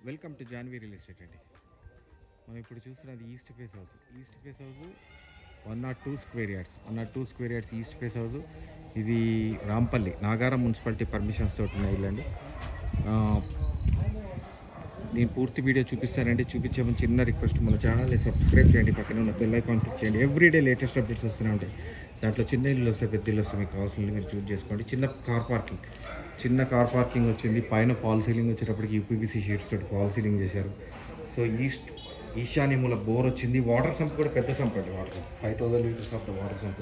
Welcome to Janhvi real estate అండి. మనం ఇప్పుడు చూస్తున్నది east face house. 102 square yards east face house. ఇది రాంపల్లి నాగారం మున్సిపాలిటీ పర్మిషన్స్ తోటి ఉన్న ఇల్లు అండి. నేను పూర్తి వీడియో చూపిస్తానండి. చూపించే ముందు చిన్న రిక్వెస్ట్, మన ఛానల్ని సబ్స్క్రైబ్ చేయండి, పక్కన ఉన్న బెల్ ఐకాన్ క్లిక్ చేయండి. ఎవ్రీడే లేటెస్ట్ అప్డేట్స్ వస్తూనే ఉంటాయి. దాంట్లో చిన్న ఇల్లు వస్తాయి, పెద్ద ఇల్లు వస్తాయి. మీకు కావాల్సిన మీరు చూస్ చేసుకోండి. చిన్న కార్ పార్కింగ్ వచ్చింది. పైన ఫాల్ సీలింగ్ వచ్చేటప్పటికి యూపీవీసీ షీట్స్ తోటి ఫాల్ సీలింగ్ చేశారు. సో ఈశాన్య మూల బోర్ వచ్చింది. వాటర్ సంప్ కూడా పెద్ద సంప్ అండి. 5000 litres of water sump.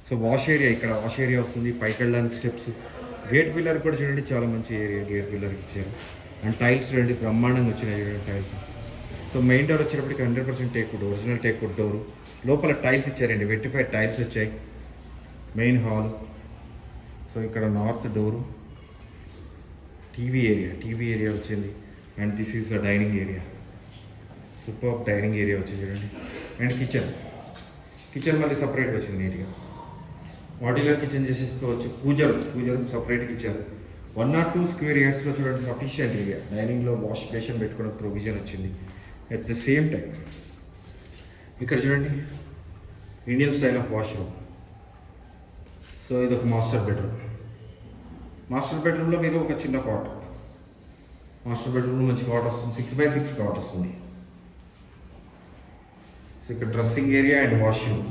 So wash area వస్తుంది. పైకి వెళ్ళడానికి స్టెప్స్. గేట్ పిల్లర్ కూడా చూడండి, చాలా మంచి ఏరియా. గేట్ పిల్లర్ ఇచ్చారు. అండ్ టైల్స్ చూడండి, బ్రహ్మాండంగా వచ్చినాయి టైల్స్. సో మెయిన్ డోర్ వచ్చేటప్పటికి 100% టేక్వుడ్, ఒరిజినల్ టేక్వుడ్ డోరు. లోపల టైల్స్ ఇచ్చారండి, వెట్టిఫైడ్ టైల్స్ వచ్చాయి. Main hall. సో ఇక్కడ నార్త్ డోరు. టీవీ ఏరియా వచ్చింది. And this is the dining area. Super dining area వచ్చింది చూడండి. అండ్ కిచెన్ మళ్ళీ సపరేట్గా వచ్చింది నీట్గా. మాడ్యులర్ కిచెన్ చేసేసుకోవచ్చు. పూజలు సపరేట్గా ఇచ్చారు. 102 స్క్వేర్ యార్డ్స్లో చూడండి, సఫిషియంట్ ఏరియా. డైనింగ్లో వాష్ బేషన్ పెట్టుకునే ప్రొవిజన్ వచ్చింది. అట్ ద సేమ్ టైం ఇక్కడ చూడండి, Indian style of washroom. So ఇది ఒక మాస్టర్ బెడ్రూమ్లో మీకు ఒక చిన్న కాట్. మాస్టర్ బెడ్రూమ్లో మంచి కాట్ వస్తుంది. 6x6 కాట్ వస్తుంది. సో ఇక్కడ డ్రెస్సింగ్ ఏరియా అండ్ వాష్రూమ్.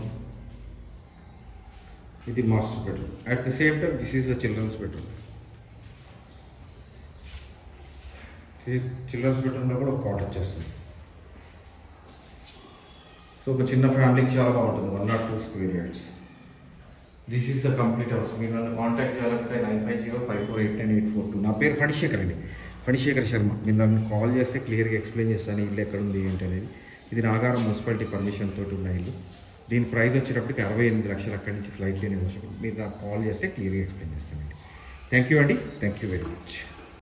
ఇది master bedroom. At the same time this is the children's bedroom. Children's బెడ్రూమ్లో కూడా ఒక కాట్ వచ్చేస్తుంది. సో ఒక చిన్న ఫ్యామిలీకి చాలా బాగుంటుంది. 102 square yards. This is the complete house. మీరు నన్ను కాంటాక్ట్ చేయాలంటే 9505489842. నా పేరు ఫణిశేఖర్ శర్మ. మీరు నన్ను కాల్ చేస్తే క్లియర్గా ఎక్స్ప్లెయిన్ చేస్తాను ఇల్లు ఎక్కడ ఉంది ఏంటి అనేది. ఇది నాగారం మున్సిపాలిటీ పర్మిషన్ తోటి ఉన్న ఇల్లు. దీని ప్రైస్ వచ్చేటప్పటికి 68 లక్షలు. అక్కడి నుంచి స్లైట్లీ నెగోషియబుల్. మీరు నాకు కాల్ చేస్తే క్లియర్గా ఎక్స్ప్లెయిన్ చేస్తానండి. థ్యాంక్ యూ అండి. Thank you very much.